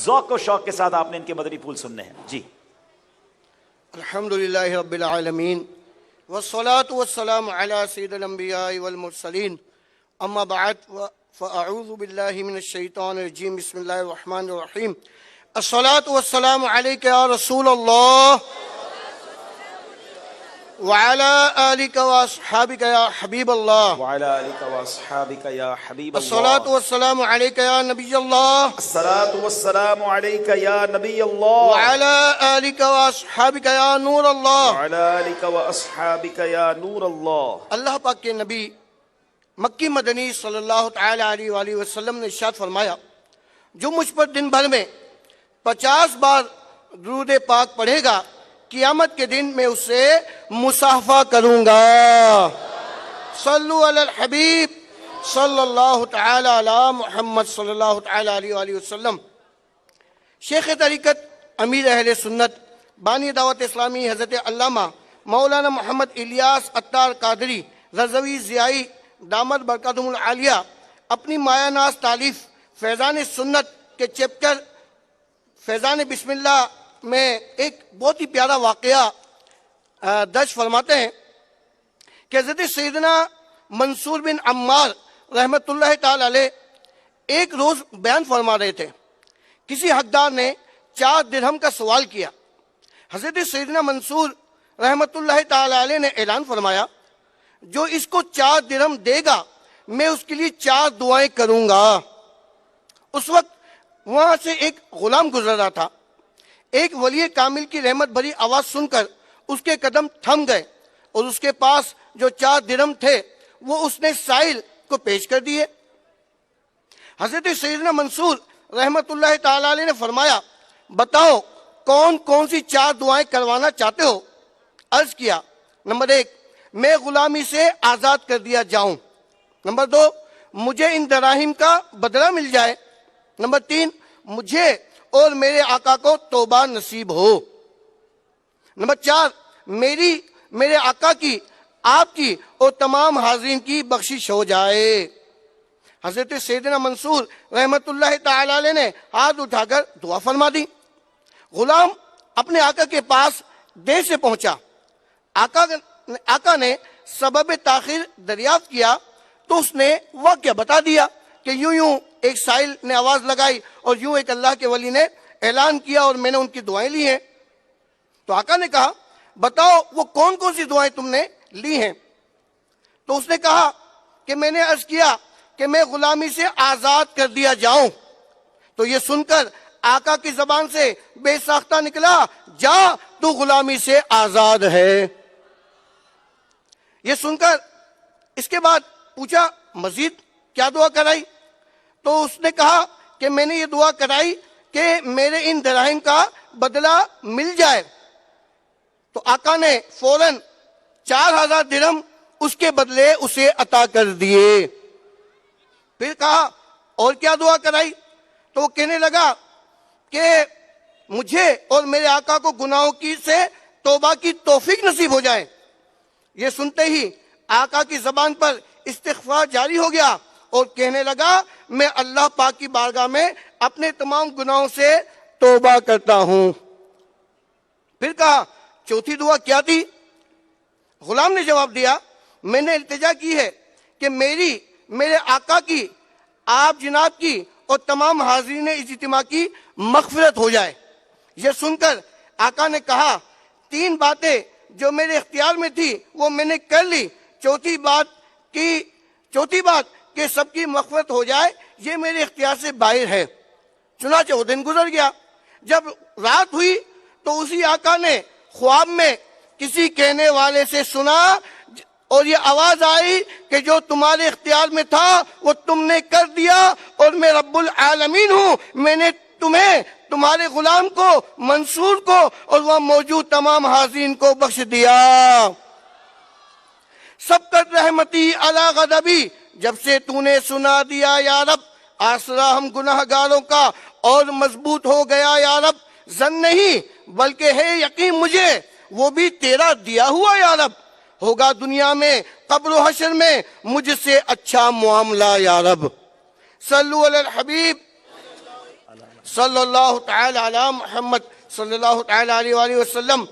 ذوق و شوق کے ساتھ آپ نے ان کے مدنی پھول سننے ہیں. جی. الحمدللہ رب العالمین والصلاة والسلام علی سید الانبیاء والمرسلین اما بعد فاعوذ باللہ من الشیطان الرجیم بسم اللہ الرحمن الرحیم. الصلاة والسلام علیک یا رسول اللہ وعلى آلك وأصحابك يا حبيب الله وعلى آلك وأصحابك يا حبيب الله. الصلاة والسلام عليك يا نبي الله الصلاة والسلام عليك يا نبي الله وعلى آلك وأصحابك يا نور الله وعلى آلك وأصحابك يا نور الله. اللہ پاک کے نبی مکی مدنی صلی اللہ تعالی علیہ وآلہ وسلم نے ارشاد فرمایا جو مجھ پر دن بھر میں 50 بار درود پاک پڑھے گا قیامت کے دن میں اسے مصافحہ کروں گا. صلو علی الحبیب صلی اللہ تعالی علی محمد صلی اللہ تعالی علیہ وآلہ وسلم. شیخ طریقت امیر اہل سنت بانی دعوت اسلامی حضرت علامہ مولانا محمد الیاس عطار قادری رضوی ضیائی دامت برکاتہم العالیہ اپنی مایہ ناز تالیف فیضان سنت کے چیپٹر فیضان بسم اللہ میں ایک بہت ہی پیارا واقعہ درج فرماتے ہیں کہ حضرت سیدنا منصور بن عمار رحمت اللہ تعالی علیہ ایک روز بیان فرما رہے تھے. کسی حقدار نے 4 درہم کا سوال کیا. حضرت سیدنا منصور رحمت اللہ تعالی علیہ نے اعلان فرمایا جو اس کو 4 درہم دے گا میں اس کے لیے 4 دعائیں کروں گا. اس وقت وہاں سے ایک غلام گزر رہا تھا. ایک ولی کامل کی رحمت بھری آواز سن کر اس کے قدم تھم گئے اور اس کے پاس جو 4 درہم تھے وہ اس نے سائل کو پیش کر دیے. حضرت سیدنا منصور رحمت اللہ تعالی علیہ نے فرمایا بتاؤ کون کون سی 4 دعائیں کروانا چاہتے ہو. عرض کیا نمبر 1 میں غلامی سے آزاد کر دیا جاؤں. نمبر 2 مجھے ان دراہم کا بدلہ مل جائے. نمبر 3 مجھے اور میرے آقا کو توبہ نصیب ہو. نمبر 4 میرے آقا کی آپ کی اور تمام حاضرین کی بخشش ہو جائے. حضرت سیدنا منصور رحمت اللہ تعالی علیہ نے ہاتھ اٹھا کر دعا فرما دی. غلام اپنے آقا کے پاس دیر سے پہنچا. آقا نے سبب تاخیر دریافت کیا تو اس نے واقعہ بتا دیا کہ یوں ایک سائل نے آواز لگائی اور یوں ایک اللہ کے ولی نے اعلان کیا اور میں نے ان کی دعائیں لی ہیں. تو آقا نے کہا بتاؤ وہ کون کون سی دعائیں تم نے لی ہیں. تو اس نے کہا کہ میں نے عرض کیا کہ میں غلامی سے آزاد کر دیا جاؤں. تو یہ سن کر آقا کی زبان سے بے ساختہ نکلا جا تو غلامی سے آزاد ہے. یہ سن کر اس کے بعد پوچھا مزید کیا دعا کرائی. تو اس نے کہا کہ میں نے یہ دعا کرائی کہ میرے ان دراہم کا بدلہ مل جائے. تو آقا نے فوراً 4000 درہم اس کے بدلے اسے عطا کر دیے. پھر کہا اور کیا دعا کرائی. تو وہ کہنے لگا کہ مجھے اور میرے آقا کو گناہوں کی سے توبہ کی توفیق نصیب ہو جائے. یہ سنتے ہی آقا کی زبان پر استغفار جاری ہو گیا اور کہنے لگا میں اللہ پاک کی بارگاہ میں اپنے تمام گناہوں سے توبہ کرتا ہوں. پھر کہا چوتھی دعا کیا تھی. غلام نے جواب دیا میں نے التجا کی ہے کہ میرے آقا کی آپ جناب کی اور تمام حاضرین اجتماع کی مغفرت ہو جائے. یہ سن کر آقا نے کہا 3 باتیں جو میرے اختیار میں تھی وہ میں نے کر لی. چوتھی بات کہ سب کی مغفرت ہو جائے یہ میرے اختیار سے باہر ہے. چنانچہ وہ دن گزر گیا. جب رات ہوئی تو اسی آقا نے خواب میں کسی کہنے والے سے سنا اور یہ آواز آئی کہ جو تمہارے اختیار میں تھا وہ تم نے کر دیا اور میں رب العالمین ہوں. میں نے تمہیں تمہارے غلام کو منصور کو اور وہاں موجود تمام حاضرین کو بخش دیا. سبقت رحمتی علی غضبی جب سے تو نے سنا دیا یا رب آسرا ہم گناہ گاروں کا اور مضبوط ہو گیا یا رب. زن نہیں بلکہ ہے یقین مجھے وہ بھی تیرا دیا ہوا یا رب. ہوگا دنیا میں قبر و حشر میں مجھ سے اچھا معاملہ یا رب. صلو علی الحبیب صلی اللہ تعالی علی محمد صلی اللہ تعالی علیہ وآلہ وسلم۔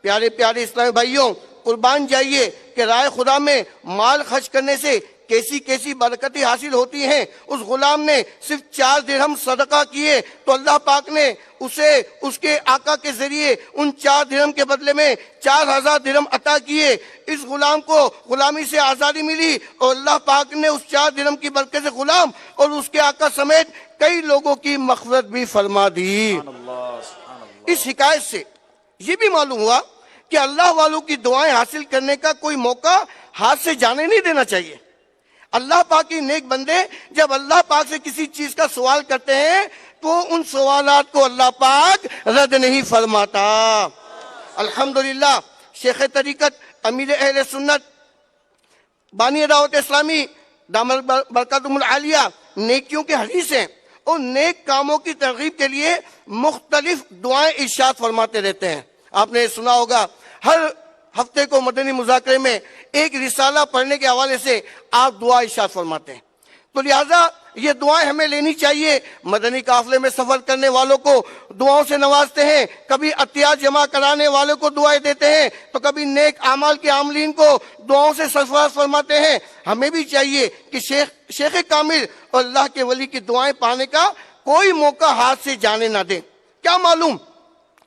پیارے پیارے اسلامی بھائیوں، قربان جائیے کہ راہ خدا میں مال خرچ کرنے سے کیسی کیسی برکتیں حاصل ہوتی ہیں۔ اس غلام نے صرف 4 درہم صدقہ کیے تو اللہ پاک نے اسے اس کے آقا کے ذریعے ان 4 درہم کے بدلے میں 4000 درہم عطا کیے۔ اس غلام کو غلامی سے آزادی ملی اور اللہ پاک نے اس 4 درہم کی برکت سے غلام اور اس کے آقا سمیت کئی لوگوں کی مغفرت بھی فرما دی۔ اس حکایت سے یہ بھی معلوم ہوا کہ اللہ والوں کی دعائیں حاصل کرنے کا کوئی موقع ہاتھ سے جانے نہیں دینا چاہیے۔ اللہ پاک کی نیک بندے جب اللہ پاک سے کسی چیز کا سوال کرتے ہیں تو ان سوالات کو اللہ پاک رد نہیں فرماتا۔ الحمدللہ شیخ طریقت امیر اہل سنت بانی دعوت اسلامی دامت برکاتہم العالیہ نیکیوں کے حریص ہیں اور نیک کاموں کی ترغیب کے لیے مختلف دعائیں ارشاد فرماتے رہتے ہیں۔ آپ نے سنا ہوگا ہر ہفتے کو مدنی مذاکرے میں ایک رسالہ پڑھنے کے حوالے سے آپ دعا ارشاد فرماتے ہیں، تو لہٰذا یہ دعائیں ہمیں لینی چاہیے۔ مدنی قافلے میں سفر کرنے والوں کو دعاؤں سے نوازتے ہیں، کبھی عطیات جمع کرانے والوں کو دعائیں دیتے ہیں تو کبھی نیک اعمال کے عاملین کو دعاؤں سے سرفراز فرماتے ہیں۔ ہمیں بھی چاہیے کہ شیخ کامل اور اللہ کے ولی کی دعائیں پانے کا کوئی موقع ہاتھ سے جانے نہ دیں۔ کیا معلوم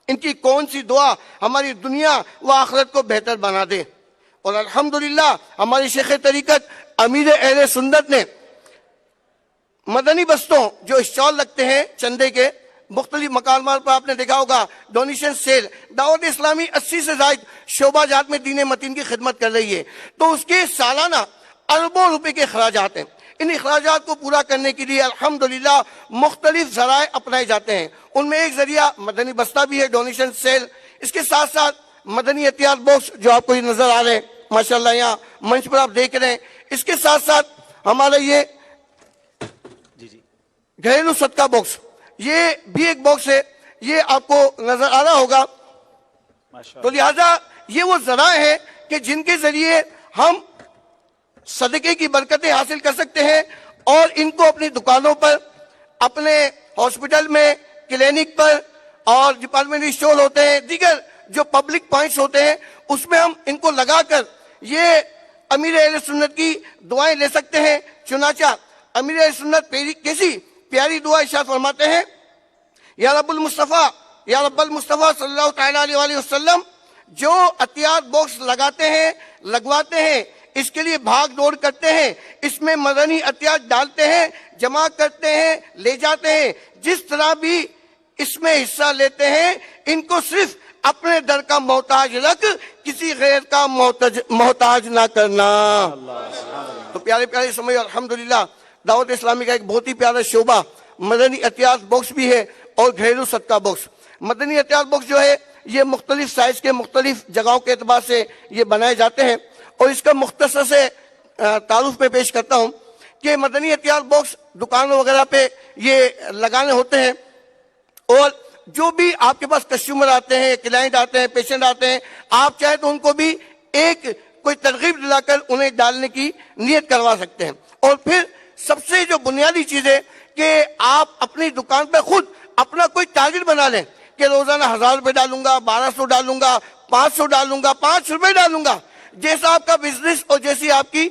ان کی کون سی دعا ہماری دنیا و آخرت کو بہتر بنا دے۔ اور الحمدللہ ہماری شیخ طریقت امیر اہل سنت نے مدنی بستوں جو اسٹال لگتے ہیں چندے کے مختلف مقامات پر آپ نے دیکھا ہوگا ڈونیشن سیل، دعوت اسلامی 80 سے زائد شعبہ جات میں دین متین کی خدمت کر رہی ہے، تو اس کے سالانہ اربوں روپے کے اخراجات ہیں۔ ان اخراجات کو پورا کرنے کے لیے الحمدللہ مختلف ذرائع اپنائے جاتے ہیں۔ ان میں ایک ذریعہ مدنی بستہ بھی ہے، ڈونیشن سیل۔ اس کے ساتھ ساتھ مدنی احتیاط باکس جو آپ کو یہ نظر آ رہے ہیں ماشاءاللہ یہاں منچ پر آپ دیکھ رہے ہیں۔ اس کے ساتھ ساتھ ہمارا یہ گھریلو صدقہ باکس، یہ بھی ایک باکس ہے، یہ آپ کو نظر آ رہا ہوگا۔ تو لہٰذا یہ وہ ذرائع ہیں کہ جن کے ذریعے ہم صدقے کی برکتیں حاصل کر سکتے ہیں اور ان کو اپنی دکانوں پر، اپنے ہاسپٹل میں، کلینک پر اور ڈپارٹمنٹ اسٹور ہوتے ہیں، دیگر جو پبلک پوائنٹس ہوتے ہیں اس میں ہم ان کو لگا کر یہ امیر اہل سنت کی دعائیں لے سکتے ہیں۔ چنانچہ امیر اہل سنت کیسی پیاری دعا ارشاد فرماتے ہیں، یا رب المصطفیٰ، یا رب المصطفیٰ صلی اللہ تعالیٰ علیہ وآلہ وسلم، جو عطیات باکس لگاتے ہیں، لگواتے ہیں، اس کے لیے بھاگ دوڑ کرتے ہیں، اس میں مدنی عطیات ڈالتے ہیں، جمع کرتے ہیں، لے جاتے ہیں، جس طرح بھی اس میں حصہ لیتے ہیں، ان کو صرف اپنے در کا محتاج رکھ، کسی غیر کا محتاج نہ کرنا۔ تو پیارے پیارے سمجھو الحمدللہ دعوت اسلامی کا ایک بہت ہی پیارا شعبہ مدنی احتیاط باکس بھی ہے اور گھریلو صدقہ باکس۔ مدنی احتیاط باکس جو ہے یہ مختلف سائز کے مختلف جگہوں کے اعتبار سے یہ بنائے جاتے ہیں، اور اس کا مختصر سے تعارف میں پیش کرتا ہوں کہ مدنی احتیاط باکس دکانوں وغیرہ پہ یہ لگانے ہوتے ہیں، اور جو بھی آپ کے پاس کسٹمر آتے ہیں، کلائنٹ آتے ہیں، پیشنٹ آتے ہیں، آپ چاہیں تو ان کو بھی ایک کوئی ترغیب دلا کر انہیں ڈالنے کی نیت کروا سکتے ہیں۔ اور پھر سب سے جو بنیادی چیز ہے کہ آپ اپنی دکان پہ خود اپنا کوئی ٹارگٹ بنا لیں کہ روزانہ 1000 روپے ڈالوں گا، 1200 ڈالوں گا، 500 ڈالوں گا، 5 روپے ڈالوں گا، جیسا آپ کا بزنس اور جیسی آپ کی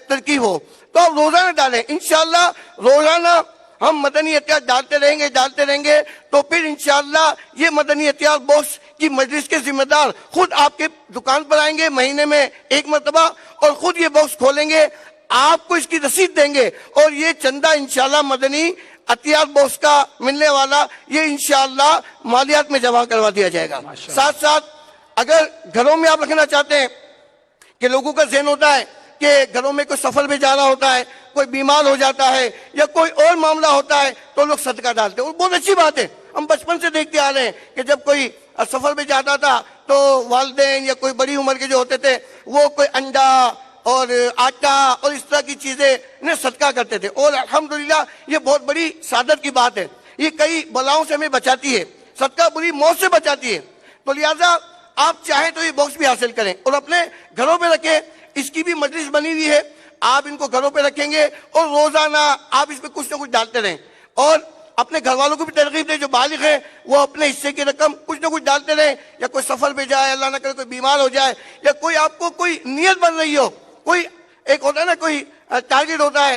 ترقی ہو، تو آپ روزانہ ڈالیں۔ انشاءاللہ روزانہ ہم مدنی احتیاط ڈالتے رہیں گے تو پھر انشاءاللہ یہ مدنی احتیاط باکس کی مجلس کے ذمہ دار خود آپ کے دکان پر آئیں گے مہینے میں ایک مرتبہ اور خود یہ باکس کھولیں گے، آپ کو اس کی رسید دیں گے، اور یہ چندہ انشاءاللہ مدنی احتیاط باکس کا ملنے والا یہ انشاءاللہ مالیات میں جمع کروا دیا جائے گا۔ ساتھ ساتھ اگر گھروں میں آپ رکھنا چاہتے ہیں کہ لوگوں کا ذہن ہوتا ہے کہ گھروں میں کوئی سفر پہ جانا ہوتا ہے، کوئی بیمار ہو جاتا ہے یا کوئی اور معاملہ ہوتا ہے تو لوگ صدقہ ڈالتے ہیں، اور بہت اچھی بات ہے۔ ہم بچپن سے دیکھتے آ رہے ہیں کہ جب کوئی سفر پہ جاتا تھا تو والدین یا کوئی بڑی عمر کے جو ہوتے تھے وہ کوئی انڈا اور آٹا اور اس طرح کی چیزیں انہیں صدقہ کرتے تھے، اور الحمدللہ یہ بہت بڑی سعادت کی بات ہے، یہ کئی بلاؤں سے ہمیں بچاتی ہے، صدقہ بری موت سے بچاتی ہے۔ تو لہٰذا آپ چاہیں تو یہ باکس بھی حاصل کریں اور اپنے گھروں پہ رکھیں، اس کی بھی مجلس بنی ہوئی ہے، آپ ان کو گھروں پہ رکھیں گے اور روزانہ آپ اس پہ کچھ نہ کچھ ڈالتے رہیں۔ اور اپنے گھر والوں کو بھی ترغیب دیں جو بالغ ہیں وہ اپنے حصے کی رقم کچھ نہ کچھ ڈالتے رہیں، یا کوئی سفر پہ جائے، اللہ نہ کرے کوئی بیمار ہو جائے، یا کوئی آپ کو کوئی نیت بن رہی ہو، کوئی ایک ہوتا ہے نا، کوئی ٹارگیٹ ہوتا ہے،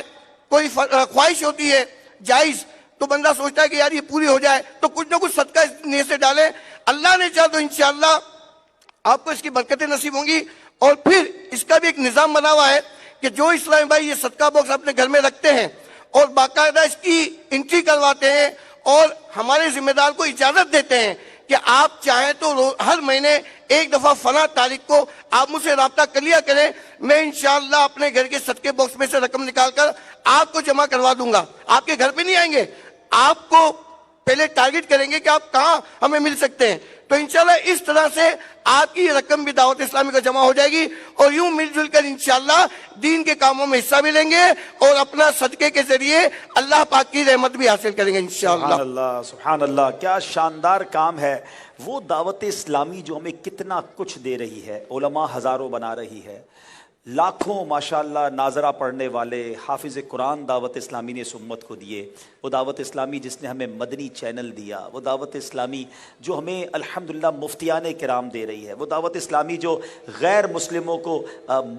کوئی خواہش ہوتی ہے جائز، تو بندہ سوچتا ہے کہ یار یہ پوری ہو جائے، تو کچھ نہ کچھ صدقہ اس نیت سے ڈالیں، اللہ نے چاہا تو انشاءاللہ آپ کو اس کی برکتیں نصیب ہوں گی۔ اور پھر اس کا بھی ایک نظام بنا ہوا ہے کہ جو اسلامی بھائی یہ صدقہ باکس اپنے گھر میں رکھتے ہیں اور باقاعدہ اس کی انٹری کرواتے ہیں اور ہمارے ذمہ دار کو اجازت دیتے ہیں کہ آپ چاہیں تو ہر مہینے ایک دفعہ فلاں تاریخ کو آپ مجھ سے رابطہ کر لیا کریں، میں انشاءاللہ اپنے گھر کے صدقے باکس میں سے رقم نکال کر آپ کو جمع کروا دوں گا۔ آپ کے گھر پہ نہیں آئیں گے، آپ کو پہلے ٹارگٹ کریں گے کہ آپ کہاں ہمیں مل سکتے ہیں، تو انشاءاللہ اس طرح سے آپ کی رقم بھی دعوت اسلامی کا جمع ہو جائے گی، اور یوں مل جل کر انشاءاللہ دین کے کاموں میں حصہ بھی لیں گے اور اپنا صدقے کے ذریعے اللہ پاک کی رحمت بھی حاصل کریں گے انشاءاللہ۔ سبحان اللہ، سبحان اللہ، کیا شاندار کام ہے وہ دعوت اسلامی جو ہمیں کتنا کچھ دے رہی ہے، علماء ہزاروں بنا رہی ہے، لاکھوں ماشاءاللہ ناظرہ پڑھنے والے حافظ قرآن دعوت اسلامی نے اس امت کو دیے، وہ دعوت اسلامی جس نے ہمیں مدنی چینل دیا، وہ دعوت اسلامی جو ہمیں الحمدللہ مفتیان کرام دے رہی ہے، وہ دعوت اسلامی جو غیر مسلموں کو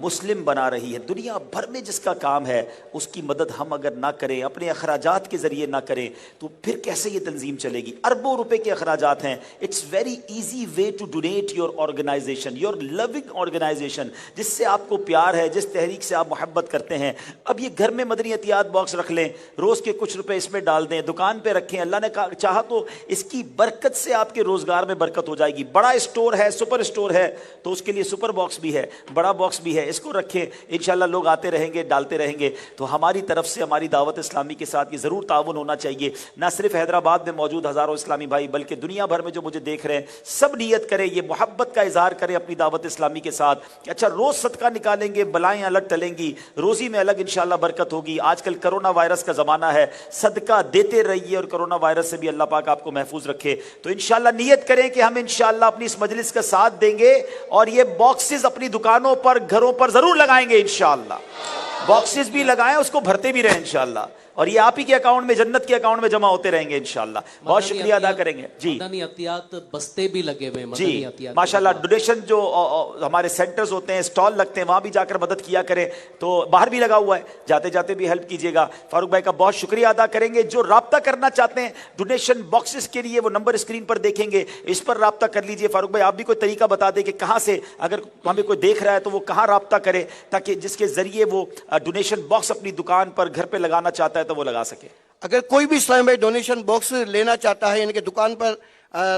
مسلم بنا رہی ہے، دنیا بھر میں جس کا کام ہے اس کی مدد ہم اگر نہ کریں، اپنے اخراجات کے ذریعے نہ کریں تو پھر کیسے یہ تنظیم چلے گی؟ اربوں روپے کے اخراجات ہیں۔ It's very easy way to donate your organization, your living organization, جس سے آپ کو پیار ہے، جس تحریک سے آپ محبت کرتے ہیں۔ اب یہ گھر میں مدنی عطیات باکس رکھ لیں، روز کے کچھ روپے اس میں ڈال دیں، دکان پہ رکھیں، اللہ نے چاہا تو اس کی برکت سے آپ کے روزگار میں برکت ہو جائے گی۔ بڑا اسٹور ہے، سپر اسٹور ہے، تو اس کے لیے سپر باکس بھی ہے، بڑا باکس بھی ہے، اس کو رکھیں، انشاءاللہ لوگ آتے رہیں گے، ڈالتے رہیں گے۔ تو ہماری طرف سے ہماری دعوت اسلامی کے ساتھ یہ ضرور تعاون ہونا چاہیے، نہ صرف حیدرآباد میں موجود ہزاروں اسلامی بھائی بلکہ دنیا بھر میں جو مجھے دیکھ رہے ہیں سب نیت کریں، یہ محبت کا اظہار کریں اپنی دعوت اسلامی کے ساتھ کہ اچھا روز صدقہ نکالیں گے، بلائیں الگ ٹلیں گی، روزی میں الگ انشاءاللہ برکت ہوگی۔ آج کل کرونا وائرس کا زمانہ ہے، صدقہ دیتے رہیے اور کرونا وائرس سے بھی اللہ پاک آپ کو محفوظ رکھے۔ تو انشاءاللہ نیت کریں کہ ہم انشاءاللہ اپنی اس مجلس کا ساتھ دیں گے اور یہ باکسز اپنی دکانوں پر، گھروں پر ضرور لگائیں گے انشاءاللہ، باکسز بھی لگائیں، اس کو بھرتے بھی رہیں انشاءاللہ، اور یہ آپ ہی کے اکاؤنٹ میں، جنت کے اکاؤنٹ میں جمع ہوتے رہیں گے انشاءاللہ۔ بہت شکریہ ادا کریں گے۔ جی مدنی عطیات بستے بھی لگے ہوئے ہیں، جی ماشاءاللہ، ڈونیشن جو ہمارے سینٹرز ہوتے ہیں، سٹال لگتے ہیں، وہاں بھی جا کر مدد کیا کریں، تو باہر بھی لگا ہوا ہے، جاتے جاتے بھی ہیلپ کیجیے گا۔ فاروق بھائی کا بہت شکریہ ادا کریں گے۔ جو رابطہ کرنا چاہتے ہیں ڈونیشن باکسز کے لیے، وہ نمبر اسکرین پر دیکھیں گے، اس پر رابطہ کر لیجیے۔ فاروق بھائی آپ بھی کوئی طریقہ بتا دیں کہ کہاں سے اگر ہمیں کوئی دیکھ رہا ہے تو وہ کہاں رابطہ کرے، تاکہ جس کے ذریعے وہ ڈونیشن باکس اپنی دکان پر، گھر پہ لگانا چاہتا ہے تو وہ لگا سکے۔ اگر کوئی بھی اسلامی بھائی ڈونیشن باکس لینا چاہتا ہے، یعنی کہ دکان پر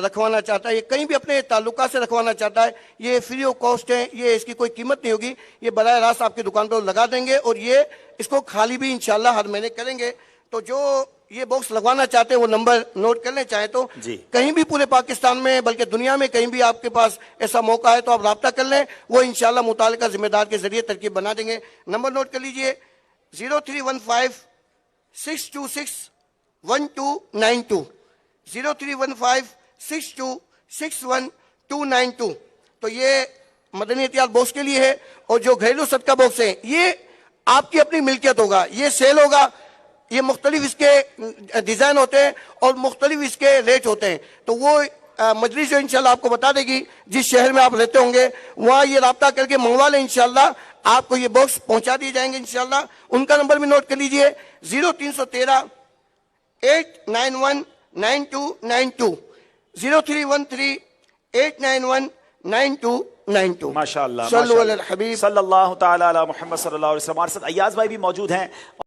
رکھوانا چاہتا ہے، یہ کہیں بھی اپنے تعلقات سے رکھوانا چاہتا ہے، یہ فری آف کاسٹ ہے، یہ اس کی کوئی قیمت نہیں ہوگی، یہ براہ راست آپ کی دکان پر لگا دیں گے اور یہ اس کو خالی بھی انشاءاللہ ہر مہینے کریں گے۔ تو جو یہ باکس لگوانا چاہتے ہیں وہ نمبر نوٹ کر لیں، چاہیں تو کہیں بھی پورے پاکستان میں بلکہ دنیا میں کہیں بھی آپ کے پاس ایسا موقع ہے تو آپ رابطہ کر لیں، وہ انشاءاللہ متعلقہ ذمہ دار کے ذریعے ترکیب بنا دیں گے۔ نمبر نوٹ کر لیجئے 0315-626-1292 0315-626-1292۔ تو یہ مدنی عطیات باکس کے لیے ہے، اور جو گھریلو صدقہ باکس ہے یہ آپ کی اپنی ملکیت ہوگا، یہ سیل ہوگا، یہ مختلف اس کے ڈیزائن ہوتے ہیں اور مختلف اس کے ریٹ ہوتے ہیں، تو وہ مجلس جو انشاءاللہ آپ کو بتا دے گی، جس شہر میں آپ رہتے ہوں گے وہاں یہ رابطہ کر کے منگوا لیں، انشاءاللہ آپ کو یہ باکس پہنچا دیے جائیں گے انشاءاللہ۔ ان کا نمبر بھی نوٹ کر لیجئے 0313-891-9292 0313-891-9292۔ ماشاءاللہ، صلو علی الحبیب صلی اللہ تعالی علی محمد صلی اللہ علیہ وسلم۔ ہمارے ساتھ ایاز بھائی بھی موجود ہیں۔